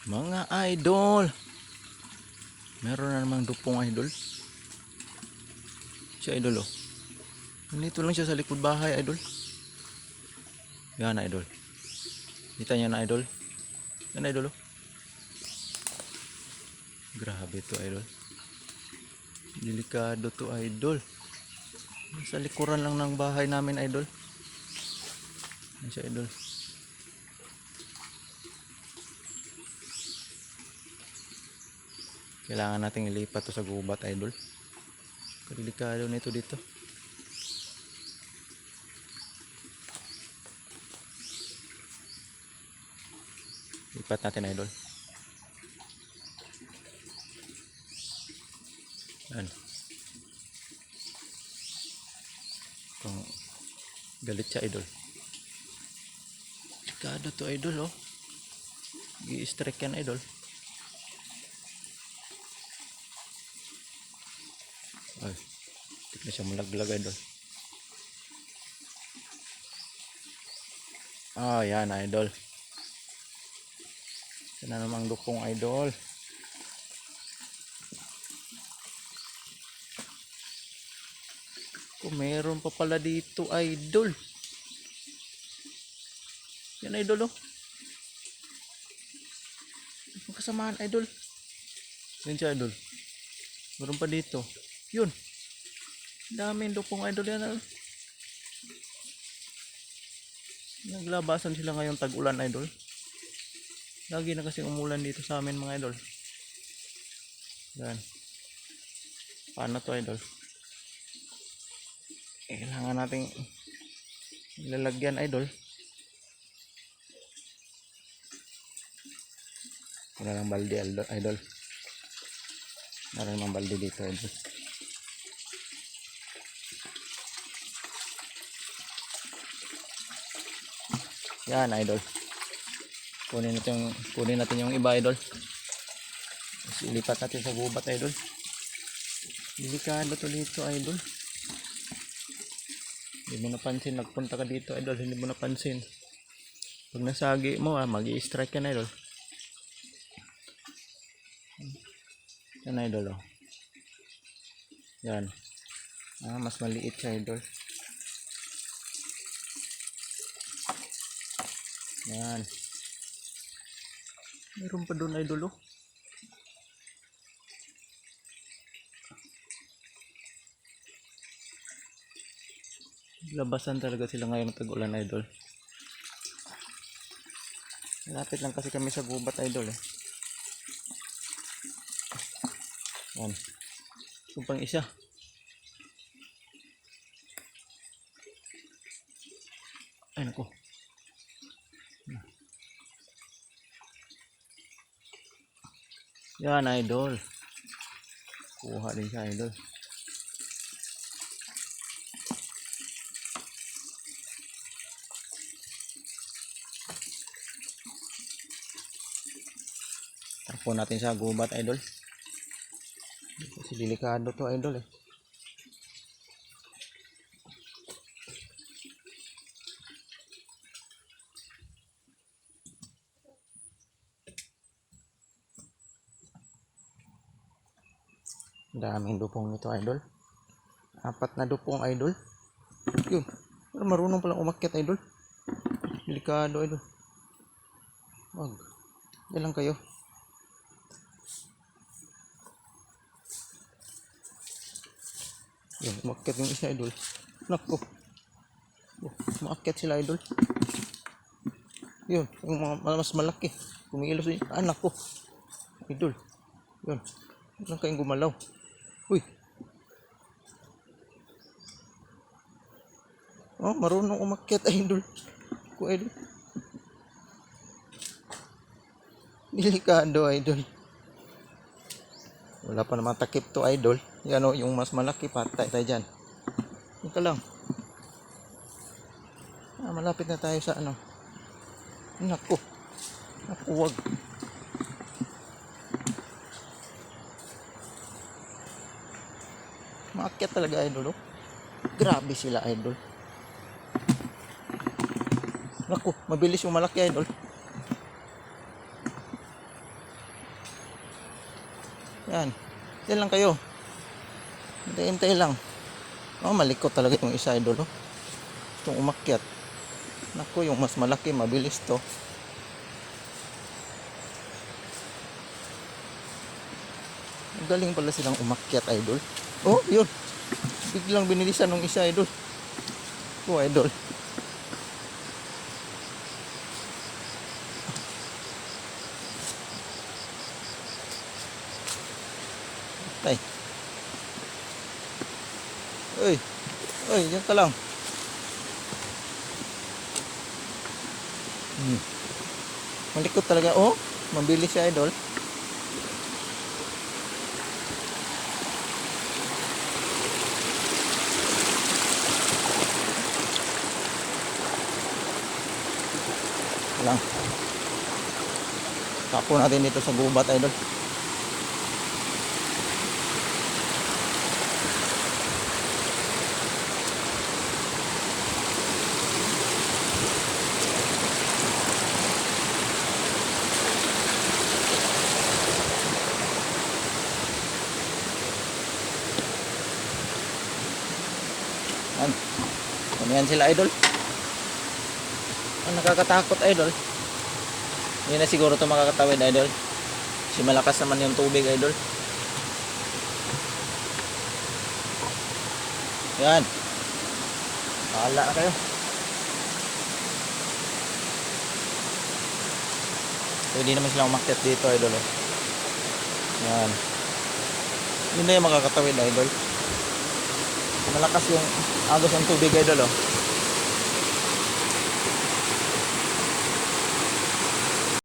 Mga idol, meron na namang dupong idol. Si idol oh. Nandito lang siya sa likod bahay idol. Yan idol. Kita niya na idol. Yan idol oh. Grabe to idol. Delikado to idol. Sa likuran lang ng bahay namin idol. Yan siya idol. Kailangan nating ilipat to sa gubat idol. Delikado nito dito. Lipat natin idol. Yan. Kung galit siya idol. Delikado to idol oh. I-strike yan idol. Ay, hindi na siya malaglag idol. Ah, yan idol. Yan na namang dupong idol. Kung meron pa pala dito idol. Yan idol oh. Kasamaan idol. Yan siya idol. Meron pa dito. Yun. Daming dupong idol yan idol. Naglabasan sila ngayong tag-ulan idol. Lagi na kasi umulan dito sa amin mga idol. Yan. Paano to idol? Kailangan nating ilalagyan idol. Wala lang balde idol. Wala namang balde dito idol. Yan idol. Kunin natin yung iba idol. Tapos ilipat natin sa gubat idol. Delikado to dito idol. Hindi mo napansin, nagpunta ka dito idol, hindi mo napansin. Pag nasagi mo magi-strike yan idol. Yan idol oh. Yan. Mas maliit siya idol. Yan. Meron pa doon idol oh. Labasan talaga sila ngayon ng tag-ulan idol. Malapit lang kasi kami sa gubat idol eh. Yan. Yung pang isa. Ay naku. Yan idol. Kuha din siya idol. Tapon natin sa gubat idol. Kasi delikado to idol eh. Daming dupong nito idol. 4 na dupong idol. Yun. Marunong palang umakyat idol. Delikado idol. Wag. Yan lang kayo. Yun, umakyat yung isa idol. Nako. Umakyat sila idol. Yun, yung mga mas malaki. Kumilos yun. Nako. Idol. Yun. Yan lang kayong gumalaw. Uy. Marunong umakyat idol. Ko idol. Delikado idol. Wala pa naman takip to idol. Yan o, yung mas malaki patay tayo dyan. Yan ka lang. Malapit na tayo sa ano. Naku. Naku, wag. Maakyat talaga idol oh. Grabe sila idol. Naku, mabilis yung malaki idol. Yan. Hintay lang kayo. Hintay lang. Oh, malikot talaga yung isa idol. Oh. Itong umakyat. Naku, yung mas malaki, mabilis to. Galing pala silang umakyat idol. Oh, yun. Biglang binilisan ng isa idol. Oh, idol. Tay. Uy. Uy, diyan ka lang. Malikot talaga. Oh, mabilis siya idol. Lang. Tapo natin dito sa gubat idol. Yan. Yan sila idol. Ang nakakatakot idol. Hindi na siguro ito makakatawid idol. Kasi malakas naman yung tubig idol. Yan. Bahala na kayo. Pwede naman silang umakyat dito idol. Yan. Hindi na yung makakatawid idol. Malakas yung agos ng tubig idol.